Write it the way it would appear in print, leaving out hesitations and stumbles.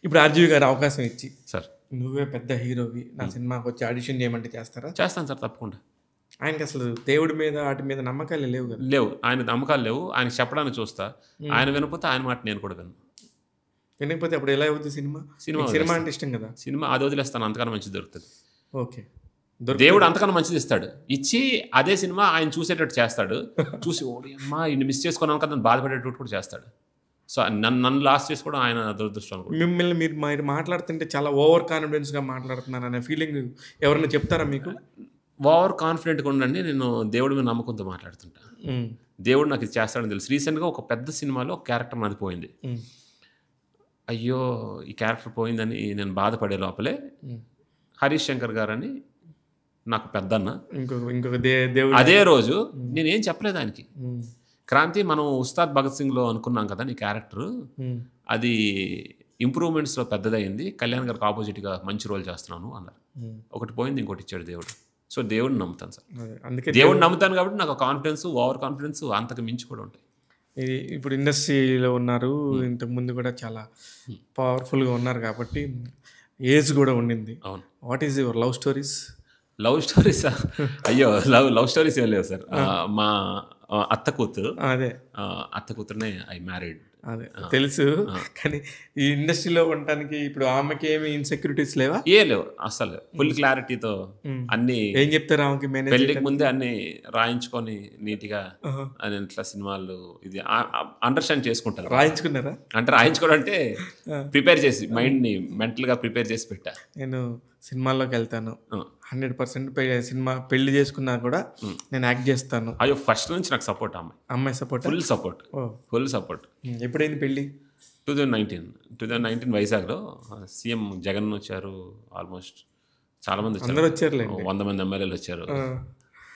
ఇప్పుడు ఆర్జీవి గారు అవకాశం ఇచ్చి సార్ నువ్వే పెద్ద హీరోవి నా సినిమాకి వచ్చి ఆడిషన్ చేయమంటే చేస్తారా? చేస్తాను సార్ తప్పకుండా. ఆయనకి అసలు దేవుడి మీద వాటి మీద నమ్మకాలు లేవు కదా. లేవు, ఆయన నమ్మకాలు లేవు. ఆయన చెప్పడానికి చూస్తా, ఆయన వినకపోతే ఆయన మాట నేను కూడా విను. వినకపోతే అప్పుడు ఎలా అవుతుంది సినిమా? సినిమా అంటే ఇష్టం కదా. సినిమా అది వదిలేస్తాను, అంతకన్నా మంచిది దొరుకుతుంది. ఓకే, దేవుడు అంతకన్నా మంచిది ఇస్తాడు, ఇచ్చి అదే సినిమా ఆయన చూసేటట్టు చేస్తాడు. చూసి ఓడి అమ్మా ఇన్ని మిస్ చేసుకున్నాను కదా బాధపడేటట్టు కూడా చేస్తాడు. సో నన్ను లాస్ట్ చేసుకోవడం ఆయన దురదృష్టం. మిమ్మల్ని మీరు మాట్లాడుతుంటే చాలా ఓవర్ కాన్ఫిడెన్స్గా మాట్లాడుతున్నాను అనే ఫీలింగ్ ఎవరైనా చెప్తారా మీకు? ఓవర్ కాన్ఫిడెంట్గా ఉండండి, నేను దేవుడి మీద నమ్మకంతో మాట్లాడుతుంటా. దేవుడు నాకు ఇది చేస్తాడని తెలుసు. రీసెంట్గా ఒక పెద్ద సినిమాలో క్యారెక్టర్ నాది పోయింది. అయ్యో ఈ క్యారెక్టర్ పోయిందని నేను బాధపడే లోపలే హరీష్ శంకర్ గారని నాకు పెద్దన్న ఇంకొక దేవుడు అదే రోజు నేనేం చెప్పలేదు ఆయనకి, క్రాంతి మనం ఉస్తాద్ భగత్ సింగ్లో అనుకున్నాం కదా నీ క్యారెక్టర్, అది ఇంప్రూవ్మెంట్స్లో పెద్దదయ్యింది, కళ్యాణ్ గారికి ఆపోజిట్గా మంచి రోల్ చేస్తున్నాను అన్నారు. ఒకటి పోయింది ఇంకోటి ఇచ్చాడు దేవుడు. సో దేవుడిని నమ్ముతాను సార్, అందుకే దేవుడిని నమ్ముతాను కాబట్టి నాకు కాన్ఫిడెన్స్ ఓవర్ కాన్ఫిడెన్స్ అంతకు మించి కూడా ఉంటాయి. ఇప్పుడు ఇండస్ట్రీలో ఉన్నారు, ఇంతకు ముందు కూడా చాలా పవర్ఫుల్గా ఉన్నారు కాబట్టి ఏజ్ కూడా ఉండింది. అవును. What is your love stories? Love స్టోరీసా? అయ్యో లవ్ స్టోరీస్ ఏం లేవు సార్. మా అత్త కూతురునే ఐ మ్యారీడ్. అదే తెలుసు, కానీ ఈ ఇండస్ట్రీలో ఉండటానికి ఇప్పుడు ఆమెకి ఏమి ఇన్సెక్యూరిటీస్ లేవా? లేవు అసలు, ఫుల్ క్లారిటీతో అన్ని. ఏం చెప్తారు ఆమెకి? పెళ్లికి ముందే అన్ని రాయించుకొని నీట్గా అని ఇట్లా సినిమాలు ఇది అండర్స్టాండ్ చేసుకుంటారు. రాయించుకున్నారా? అంటే రాయించుకోవడం అంటే ప్రిపేర్ చేసి మైండ్ని మెంటల్గా ప్రిపేర్ చేసి పెట్టా. నేను సినిమాల్లోకి వెళ్తాను 100%, సినిమా పెళ్లి చేసుకున్నా కూడా నేను యాక్ట్ చేస్తాను. అయ్యో ఫస్ట్ నుంచి నాకు సపోర్ట్, అమ్మాయి సపోర్ట్, ఫుల్ సపోర్ట్. ఎప్పుడైంది పెళ్ళి? 2019 వైజాగ్లో సీఎం జగన్ వచ్చారు. ఆల్మోస్ట్ చాలా మంది వచ్చారు, 100 మంది ఎమ్మెల్యేలు వచ్చారు.